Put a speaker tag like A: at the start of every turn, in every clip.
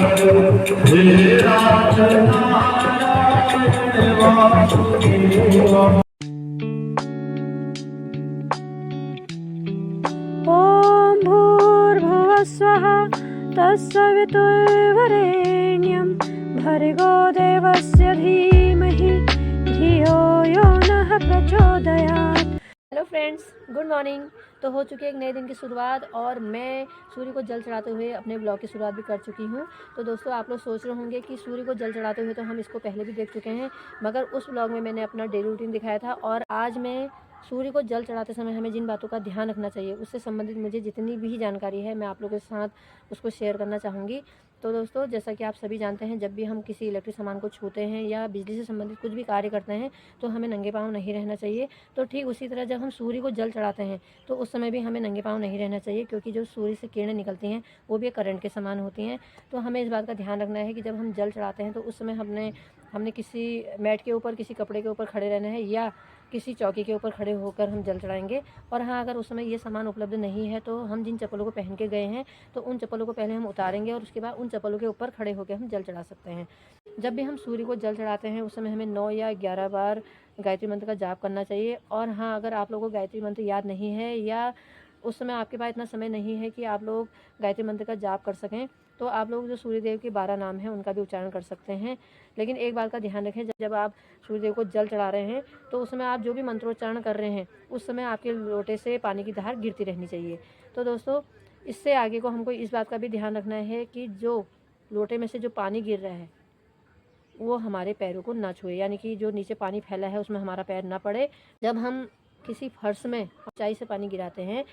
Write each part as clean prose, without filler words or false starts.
A: ॐ भूर्भुवः स्वः तत्सवितुर्वरेण्यं भर्गो देवस्य धीमहि धियो यो नः प्रचोदयात्। Hello friends, good morning. तो हो चुकी है एक नए दिन की शुरुआत और मैं सूर्य को जल चढ़ाते हुए अपने ब्लॉग की शुरुआत भी कर चुकी हूँ। तो दोस्तों, आप लोग सोच रहे होंगे कि सूर्य को जल चढ़ाते हुए तो हम इसको पहले भी देख चुके हैं, मगर उस ब्लॉग में मैंने अपना डेली रूटीन दिखाया था। और आज मैं सूर्य को जल चढ़ाते समय हमें जिन बातों का ध्यान रखना चाहिए उससे संबंधित मुझे जितनी भी जानकारी है मैं आप लोगों के साथ उसको शेयर करना चाहूँगी। तो दोस्तों, जैसा कि आप सभी जानते हैं, जब भी हम किसी इलेक्ट्रिक सामान को छूते हैं या बिजली से संबंधित कुछ भी कार्य करते हैं तो हमें नंगे पाँव नहीं रहना चाहिए। तो ठीक उसी तरह जब हम सूर्य को जल चढ़ाते हैं तो उस समय भी हमें नंगे पाँव नहीं रहना चाहिए, क्योंकि जो सूर्य से किरणें निकलती हैं वो भी करंट के समान होती हैं। तो हमें इस बात का ध्यान रखना है कि जब हम जल चढ़ाते हैं तो उस समय हमने किसी मैट के ऊपर, किसी कपड़े के ऊपर खड़े रहना है या किसी चौकी के ऊपर खड़े होकर हम जल चढ़ाएंगे। और हाँ, अगर उस समय ये सामान उपलब्ध नहीं है तो हम जिन चप्पलों को पहन के गए हैं तो उन चप्पलों को पहले हम उतारेंगे और उसके बाद उन चप्पलों के ऊपर खड़े होकर हम जल चढ़ा सकते हैं। जब भी हम सूर्य को जल चढ़ाते हैं उस समय हमें 9 या 11 बार गायत्री मंत्र का जाप करना चाहिए। और हाँ, अगर आप लोगों को गायत्री मंत्र याद नहीं है या उस समय आपके पास इतना समय नहीं है कि आप लोग गायत्री मंत्र का जाप कर सकें, तो आप लोग जो सूर्यदेव के 12 नाम हैं उनका भी उच्चारण कर सकते हैं। लेकिन एक बात का ध्यान रखें, जब आप सूर्यदेव को जल चढ़ा रहे हैं तो उस समय आप जो भी मंत्रोच्चारण कर रहे हैं उस समय आपके लोटे से पानी की धार गिरती रहनी चाहिए। तो दोस्तों, इससे आगे को हमको इस बात का भी ध्यान रखना है कि जो लोटे में से जो पानी गिर रहा है वो हमारे पैरों को ना छुए, यानी कि जो नीचे पानी फैला है उसमें हमारा पैर ना पड़े। जब हम किसी फर्श में ऊंचाई से पानी गिराते हैं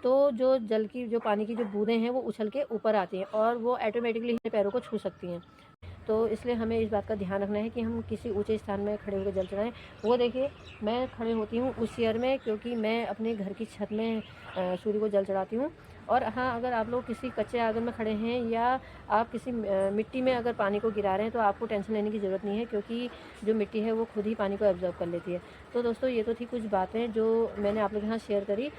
A: तो जो पानी की जो बूंदें हैं वो उछल के ऊपर आती हैं और वो ऑटोमेटिकली हमारे पैरों को छू सकती हैं। तो इसलिए हमें इस बात का ध्यान रखना है कि हम किसी ऊंचे स्थान में खड़े होकर जल चढ़ाएं। वो देखिए, मैं खड़े होती हूँ उस चेयर में, क्योंकि मैं अपने घर की छत में सूर्य को जल चढ़ाती हूँ। और हाँ, अगर आप लोग किसी कच्चे आंगन में खड़े हैं या आप किसी मिट्टी में अगर पानी को गिरा रहे हैं तो आपको टेंशन लेने की ज़रूरत नहीं है, क्योंकि जो मिट्टी है वो खुद ही पानी को एब्जॉर्ब कर लेती है। तो दोस्तों, ये तो थी कुछ बातें जो मैंने आप लोगों के साथ शेयर करी।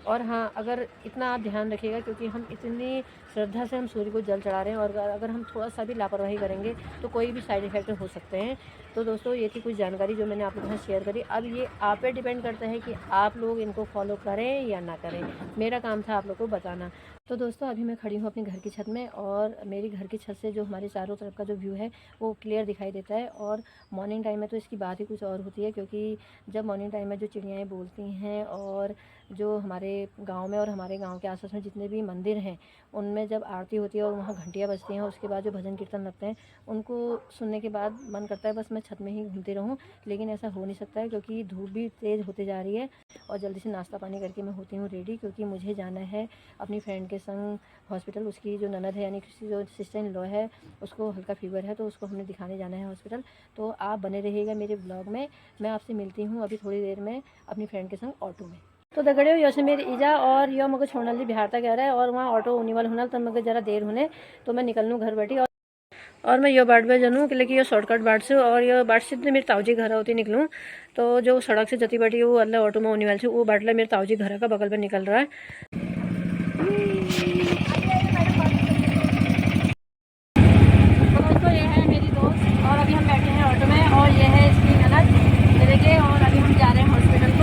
A: और हाँ, अगर इतना आप ध्यान रखिएगा, क्योंकि हम इतनी श्रद्धा से हम सूर्य को जल चढ़ा रहे हैं और अगर हम थोड़ा सा भी लापरवाही करेंगे तो कोई भी साइड इफ़ेक्ट हो सकते हैं। तो दोस्तों, ये थी कुछ जानकारी जो मैंने आप लोगों के साथ शेयर करी। अब ये आप पे डिपेंड करता है कि आप लोग इनको फॉलो करें या ना करें। मेरा काम था आप लोग को बताना। तो दोस्तों, अभी मैं खड़ी हूँ अपने घर की छत में और मेरी घर की छत से जो हमारे चारों तरफ का जो व्यू है वो क्लियर दिखाई देता है। और मॉर्निंग टाइम में तो इसकी बात ही कुछ और होती है, क्योंकि जब मॉर्निंग टाइम में जो चिड़ियाएँ बोलती हैं और जो हमारे गांव में और हमारे गांव के आसपास में जितने भी मंदिर हैं उनमें जब आरती होती है और वहाँ घंटियाँ बजती हैं, उसके बाद जो भजन कीर्तन लगते हैं उनको सुनने के बाद मन करता है बस मैं छत में ही घूमती रहूँ। लेकिन ऐसा हो नहीं सकता है, क्योंकि धूप भी तेज़ होते जा रही है और जल्दी से नाश्ता पानी करके मैं होती हूँ रेडी, क्योंकि मुझे जाना है अपनी फ्रेंड के संग हॉस्पिटल। उसकी जो ननद है, यानी कि जो सिस्टर इन लॉ है, उसको हल्का फीवर है तो उसको हमने दिखाने जाना है हॉस्पिटल। तो आप बने रहिएगा मेरे ब्लॉग में। मैं आपसे मिलती हूँ अभी थोड़ी देर में अपनी फ्रेंड के संग ऑटो में। तो दगड़े यो से मेरी ईजा और यो मुझे छोड़ने ली बिहार तक कह रहा है और वहाँ ऑटो होने वाला होना, तब मुझे ज़रा देर होने तो मैं निकल लूँ घर बैठी। और मैं यो बाट पे जानूँ कि लेकिन ये शॉर्टकट बाट से और ये बाट से मेरे ताऊजी घर होती निकलूँ। तो जो सड़क से जती बैठी वो अल्लाह ऑटो में होने वाली से वो बाटला मेरे ताऊजी घर का बगल में निकल रहा है। तो दोस्तों, ये है मेरी दोस्त और अभी हम बैठे हैं ऑटो में और ये है इसकी ननद मेरे के, और अभी हम जा रहे हैं हॉस्पिटल को।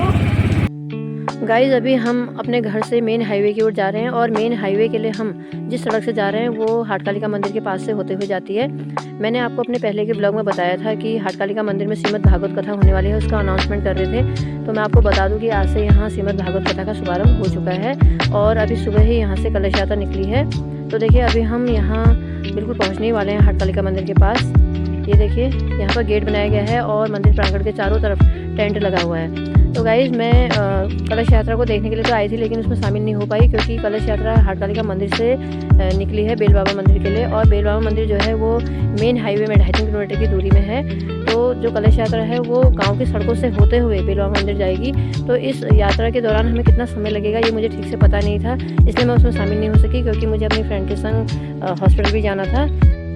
A: गाइज, अभी हम अपने घर से मेन हाईवे की ओर जा रहे हैं और मेन हाईवे के लिए हम जिस सड़क से जा रहे हैं वो हाटकालिका मंदिर के पास से होते हुए जाती है। मैंने आपको अपने पहले के ब्लॉग में बताया था कि हाटकालिका मंदिर में श्रीमद् भागवत कथा होने वाली है, उसका अनाउंसमेंट कर रहे थे। तो मैं आपको बता दूं कि आज से यहाँ श्रीमद् भागवत कथा का शुभारंभ हो चुका है और अभी सुबह ही यहाँ से कलश यात्रा निकली है। तो देखिए, अभी हम यहाँ बिल्कुल पहुँचने वाले हैं हाटकालिका मंदिर के पास। ये देखिए, यहाँ पर गेट बनाया गया है और मंदिर प्रांगण के चारों तरफ टेंट लगा हुआ है। तो गाइज, मैं कलश यात्रा को देखने के लिए तो आई थी, लेकिन उसमें शामिल नहीं हो पाई, क्योंकि कलश यात्रा हाटकालिका मंदिर से निकली है बेल बाबा मंदिर के लिए, और बेल बाबा मंदिर जो है वो मेन हाईवे में 2.5 किलोमीटर की दूरी में है। तो जो कलश यात्रा है वो गांव की सड़कों से होते हुए बेल बाबा मंदिर जाएगी। तो इस यात्रा के दौरान हमें कितना समय लगेगा ये मुझे ठीक से पता नहीं था, इसलिए मैं उसमें शामिल नहीं हो सकी, क्योंकि मुझे अपनी फ्रेंड के संग हॉस्पिटल भी जाना था।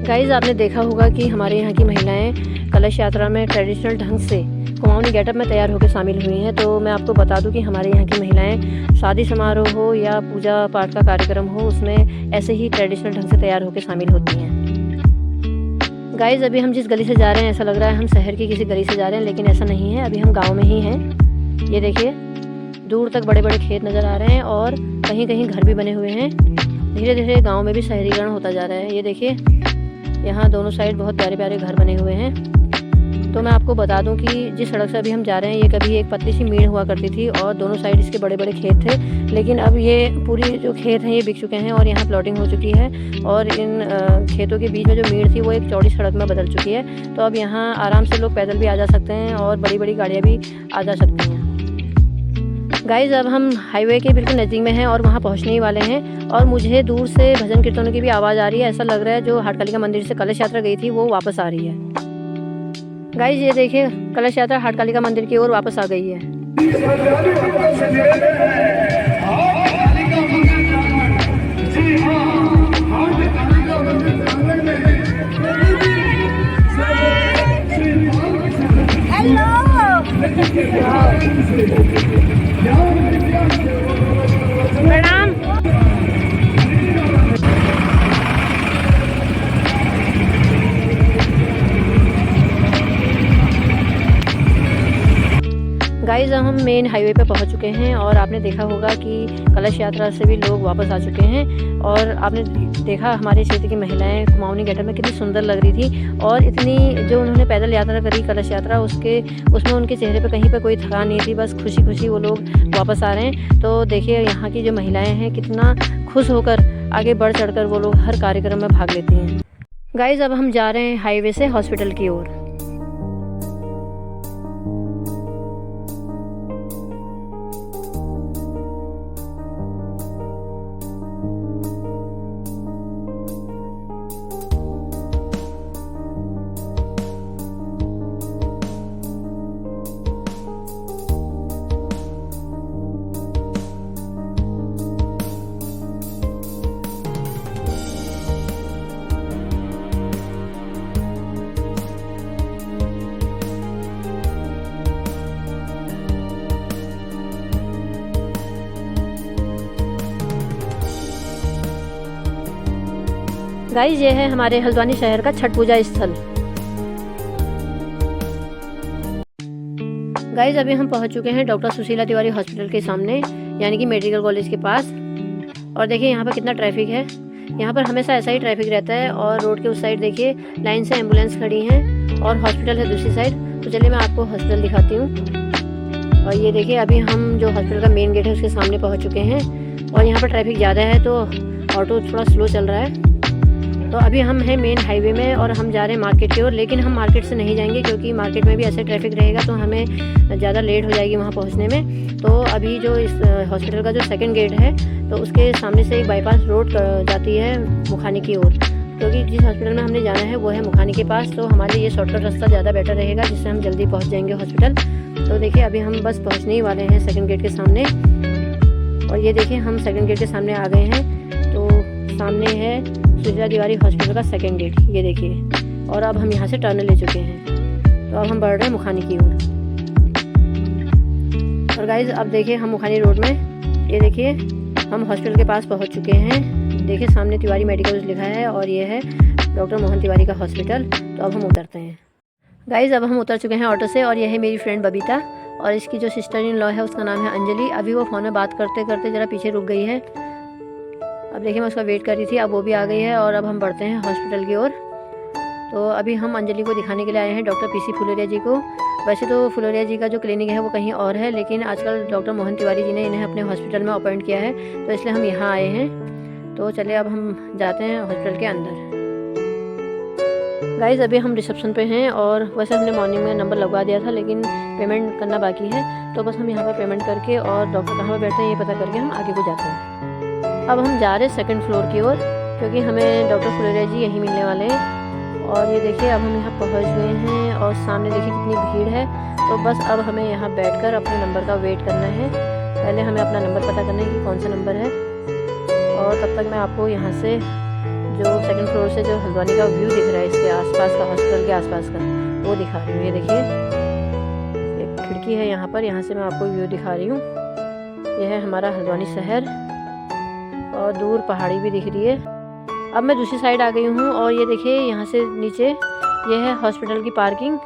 A: गाइज, आपने देखा होगा कि हमारे यहाँ की महिलाएं कलश यात्रा में ट्रेडिशनल ढंग से कुमाऊनी गेटअप में तैयार होकर शामिल हुई हैं। तो मैं आपको बता दूं कि हमारे यहाँ की महिलाएं शादी समारोह हो या पूजा पाठ का कार्यक्रम हो उसमें ऐसे ही ट्रेडिशनल ढंग से तैयार होकर शामिल होती हैं। गाइज़ अभी हम जिस गली से जा रहे हैं ऐसा लग रहा है हम शहर की किसी गली से जा रहे हैं, लेकिन ऐसा नहीं है। अभी हम गांव में ही हैं। ये देखिए दूर तक बड़े बड़े खेत नज़र आ रहे हैं और कहीं कहीं घर भी बने हुए हैं। धीरे धीरे गांव में भी शहरीकरण होता जा रहा है। ये देखिए यहाँ दोनों साइड बहुत प्यारे प्यारे घर बने हुए हैं। तो मैं आपको बता दूं कि जिस सड़क से अभी हम जा रहे हैं ये कभी एक पतली सी मीड़ हुआ करती थी और दोनों साइड इसके बड़े बड़े खेत थे, लेकिन अब ये पूरी जो खेत हैं ये बिक चुके हैं और यहाँ प्लॉटिंग हो चुकी है और इन खेतों के बीच में जो मीड़ थी वो एक चौड़ी सड़क में बदल चुकी है। तो अब यहाँ आराम से लोग पैदल भी आ जा सकते हैं और बड़ी बड़ी गाड़ियाँ भी आ जा सकती हैं। गाइज़ अब हम हाईवे के बिल्कुल नज़दीक में हैं और वहाँ पहुँचने ही वाले हैं और मुझे दूर से भजन कीर्तनों की भी आवाज़ आ रही है। ऐसा लग रहा है जो हाटकालिका मंदिर से कलश यात्रा गई थी वो वापस आ रही है। गाइज ये देखिए कलश यात्रा हाटकालिका मंदिर की ओर वापस आ गई है। प्रणाम। गाइज़ हम मेन हाईवे पे पहुंच चुके हैं और आपने देखा होगा कि कलश यात्रा से भी लोग वापस आ चुके हैं और आपने देखा हमारे क्षेत्र की महिलाएं कुमाऊनी गेटअप में कितनी सुंदर लग रही थी और इतनी जो उन्होंने पैदल यात्रा करी कलश यात्रा उसमें उनके चेहरे पे कहीं पे कोई थकान नहीं थी, बस खुशी खुशी वो लोग वापस आ रहे हैं। तो देखिए यहाँ की जो महिलाएँ हैं कितना खुश होकर आगे बढ़ चढ़ कर वो लोग हर कार्यक्रम में भाग लेती हैं। गाइज़ अब हम जा रहे हैं हाईवे से हॉस्पिटल की ओर। गाइस ये है हमारे हल्द्वानी शहर का छठ पूजा स्थल। गाइस अभी हम पहुंच चुके हैं डॉक्टर सुशीला तिवारी हॉस्पिटल के सामने, यानी कि मेडिकल कॉलेज के पास। और देखिए यहाँ पर कितना ट्रैफिक है। यहाँ पर हमेशा ऐसा ही ट्रैफिक रहता है और रोड के उस साइड देखिए लाइन से एम्बुलेंस खड़ी हैं और हॉस्पिटल है दूसरी साइड। तो चलिए मैं आपको हॉस्पिटल दिखाती हूँ। और ये देखिए अभी हम जो हॉस्पिटल का मेन गेट है उसके सामने पहुँच चुके हैं और यहाँ पर ट्रैफिक ज़्यादा है तो ऑटो थोड़ा स्लो चल रहा है। तो अभी हम हैं मेन हाईवे में और हम जा रहे हैं मार्केट की ओर, लेकिन हम मार्केट से नहीं जाएंगे क्योंकि मार्केट में भी ऐसे ट्रैफिक रहेगा तो हमें ज़्यादा लेट हो जाएगी वहाँ पहुँचने में। तो अभी जो इस हॉस्पिटल का जो सेकंड गेट है तो उसके सामने से एक बाईपास रोड जाती है मुखानी की ओर, क्योंकि जिस हॉस्पिटल में हमने जाना है वो है मुखानी के पास। तो हमारे लिए शॉर्टकट रास्ता ज़्यादा बेटर रहेगा जिससे हम जल्दी पहुँच जाएंगे हॉस्पिटल। तो देखिए अभी हम बस पहुँचने ही वाले हैं सेकेंड गेट के सामने। और ये देखिए हम सेकेंड गेट के सामने आ गए हैं। तो सामने है सुशीला तिवारी हॉस्पिटल का सेकंड गेट, ये देखिए। और अब हम यहाँ से टर्न ले चुके हैं तो अब हम बढ़ रहे हैं मुखानी की ओर। और गाइज अब देखिए हम मुखानी रोड में, ये देखिए हम हॉस्पिटल के पास पहुँच चुके हैं। देखिए सामने तिवारी मेडिकल लिखा है और ये है डॉक्टर मोहन तिवारी का हॉस्पिटल। तो अब हम उतरते हैं। गाइज अब हम उतर चुके हैं ऑटो से और यह है मेरी फ्रेंड बबीता और इसकी जो सिस्टर इन लॉ है उसका नाम है अंजलि। अभी वो फ़ोन में बात करते करते ज़रा पीछे रुक गई है। अब देखिए मैं उसका वेट कर रही थी, अब वो भी आ गई है और अब हम बढ़ते हैं हॉस्पिटल की ओर। तो अभी हम अंजलि को दिखाने के लिए आए हैं डॉक्टर पीसी फुलोरिया जी को। वैसे तो फुलोरिया जी का जो क्लिनिक है वो कहीं और है, लेकिन आजकल डॉक्टर मोहन तिवारी जी ने इन्हें अपने हॉस्पिटल में अपॉइंट किया है तो इसलिए हम यहाँ आए हैं। तो चलिए अब हम जाते हैं हॉस्पिटल के अंदर। गाइज़ अभी हम रिसेप्शन पे हैं और वैसे हमने मॉर्निंग में नंबर लगवा दिया था लेकिन पेमेंट करना बाकी है। तो बस हम यहाँ पर पेमेंट करके और डॉक्टर कहाँ पर बैठते हैं ये पता करके हम आगे को जाते हैं। अब हम जा रहे हैं सेकंड फ्लोर की ओर क्योंकि हमें डॉक्टर फुलोरिया जी यहीं मिलने वाले हैं। और ये देखिए अब हम यहाँ पहुँच गए हैं और सामने देखिए कितनी भीड़ है। तो बस अब हमें यहाँ बैठकर अपने नंबर का वेट करना है। पहले हमें अपना नंबर पता करना है कि कौन सा नंबर है। और तब तक मैं आपको यहाँ से जो सेकंड फ्लोर से जो हल्द्वानी का व्यू दिख रहा है इसके आसपास का, हॉस्पिटल के आसपास का, वो दिखा रही हूँ। ये देखिए एक खिड़की है यहाँ पर, यहाँ से मैं आपको व्यू दिखा रही हूँ। यह है हमारा हल्द्वानी शहर और दूर पहाड़ी भी दिख रही है। अब मैं दूसरी साइड आ गई हूँ और ये देखिए यहाँ से नीचे ये है हॉस्पिटल की पार्किंग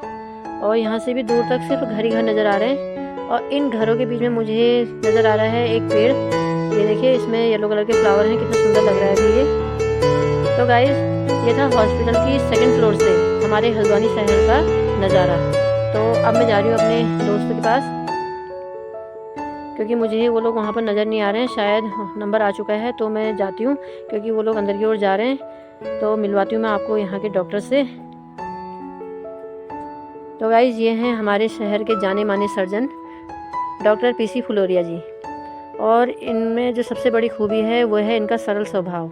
A: और यहाँ से भी दूर तक सिर्फ घर ही घर नज़र आ रहे हैं। और इन घरों के बीच में मुझे नज़र आ रहा है एक पेड़। ये देखिए, इसमें येलो कलर के फ्लावर हैं, कितना सुंदर लग रहा है अभी ये। तो गाइस, ये था हॉस्पिटल की 2nd फ्लोर से हमारे हल्द्वानी शहर का नज़ारा। तो अब मैं जा रही हूँ अपने दोस्तों के पास, क्योंकि मुझे वो लोग वहाँ पर नज़र नहीं आ रहे हैं, शायद नंबर आ चुका है। तो मैं जाती हूँ क्योंकि वो लोग अंदर की ओर जा रहे हैं। तो मिलवाती हूँ मैं आपको यहाँ के डॉक्टर से। तो गाइज़, ये हैं हमारे शहर के जाने माने सर्जन डॉक्टर पीसी फुलोरिया जी। और इनमें जो सबसे बड़ी खूबी है वो है इनका सरल स्वभाव।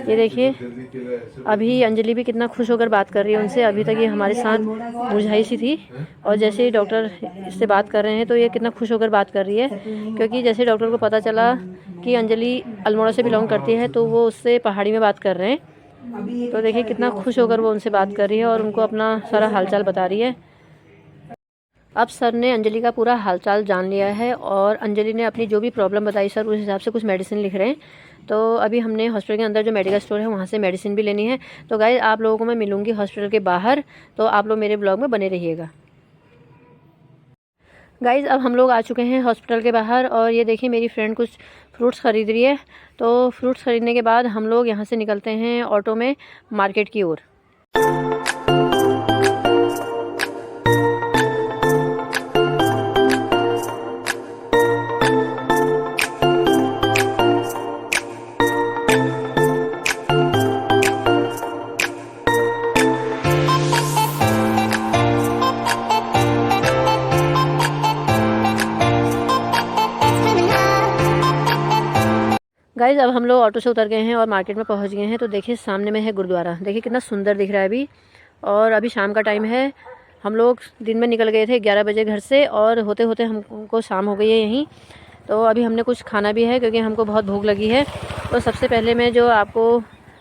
A: ये देखिए, अभी अंजलि भी कितना खुश होकर बात कर रही है उनसे। अभी तक ये हमारे साथ मुरझाई सी थी, और जैसे ही डॉक्टर इससे बात कर रहे हैं तो ये कितना खुश होकर बात कर रही है, क्योंकि जैसे डॉक्टर को पता चला कि अंजलि अल्मोड़ा से बिलोंग करती है तो वो उससे पहाड़ी में बात कर रहे हैं। तो देखिए कितना खुश होकर वो उनसे बात कर रही है और उनको अपना सारा हालचाल बता रही है। अब सर ने अंजलि का पूरा हालचाल जान लिया है और अंजलि ने अपनी जो भी प्रॉब्लम बताई सर उस हिसाब से कुछ मेडिसिन लिख रहे हैं। तो अभी हमने हॉस्पिटल के अंदर जो मेडिकल स्टोर है वहाँ से मेडिसिन भी लेनी है। तो गाइस, आप लोगों को मैं मिलूँगी हॉस्पिटल के बाहर, तो आप लोग मेरे ब्लॉग में बने रहिएगा। गाइस, अब हम लोग आ चुके हैं हॉस्पिटल के बाहर और ये देखिए मेरी फ्रेंड कुछ फ्रूट्स ख़रीद रही है। तो फ्रूट्स ख़रीदने के बाद हम लोग यहाँ से निकलते हैं ऑटो में मार्केट की ओर। गाइज़, अब हम लोग ऑटो से उतर गए हैं और मार्केट में पहुंच गए हैं। तो देखिए सामने में है गुरुद्वारा, देखिए कितना सुंदर दिख रहा है अभी। और अभी शाम का टाइम है। हम लोग दिन में निकल गए थे 11 बजे घर से और होते होते हमको शाम हो गई है यहीं। तो अभी हमने कुछ खाना भी है क्योंकि हमको बहुत भूख लगी है। तो सबसे पहले मैं जो आपको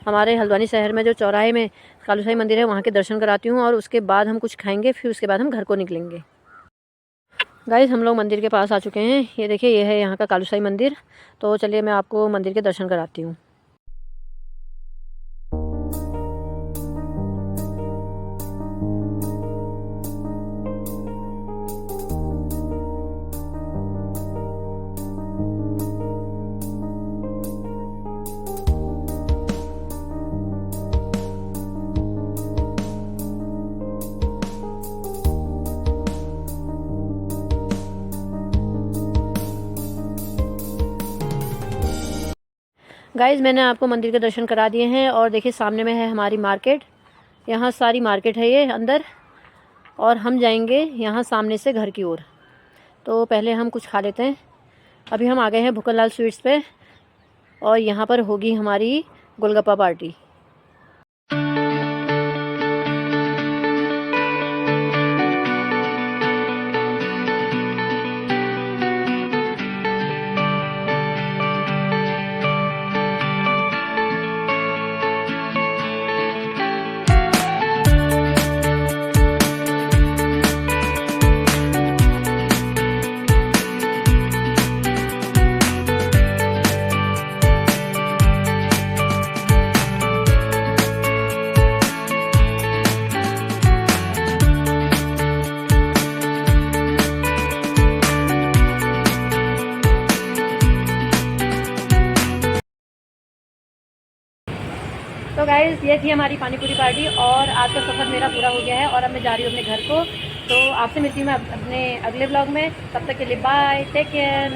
A: हमारे हल्द्वानी शहर में जो चौराहे में कालूसाई मंदिर है वहाँ के दर्शन कराती हूँ और उसके बाद हम कुछ खाएँगे, फिर उसके बाद हम घर को निकलेंगे। गाइस, हम लोग मंदिर के पास आ चुके हैं। ये देखिए, ये है यहाँ का कालूसाई मंदिर। तो चलिए मैं आपको मंदिर के दर्शन कराती हूँ। गाइज़, मैंने आपको मंदिर के दर्शन करा दिए हैं और देखिए सामने में है हमारी मार्केट। यहाँ सारी मार्केट है ये अंदर, और हम जाएंगे यहाँ सामने से घर की ओर। तो पहले हम कुछ खा लेते हैं। अभी हम आ गए हैं भूखन लाल स्वीट्स पे और यहाँ पर होगी हमारी गोलगप्पा पार्टी। तो गाइज़, ये थी हमारी पानी पूरी पार्टी और आज का सफ़र मेरा पूरा हो गया है और अब मैं जा रही हूँ अपने घर को। तो आपसे मिलती हूँ मैं अपने अगले ब्लॉग में। तब तक के लिए बाय, टेक केयर।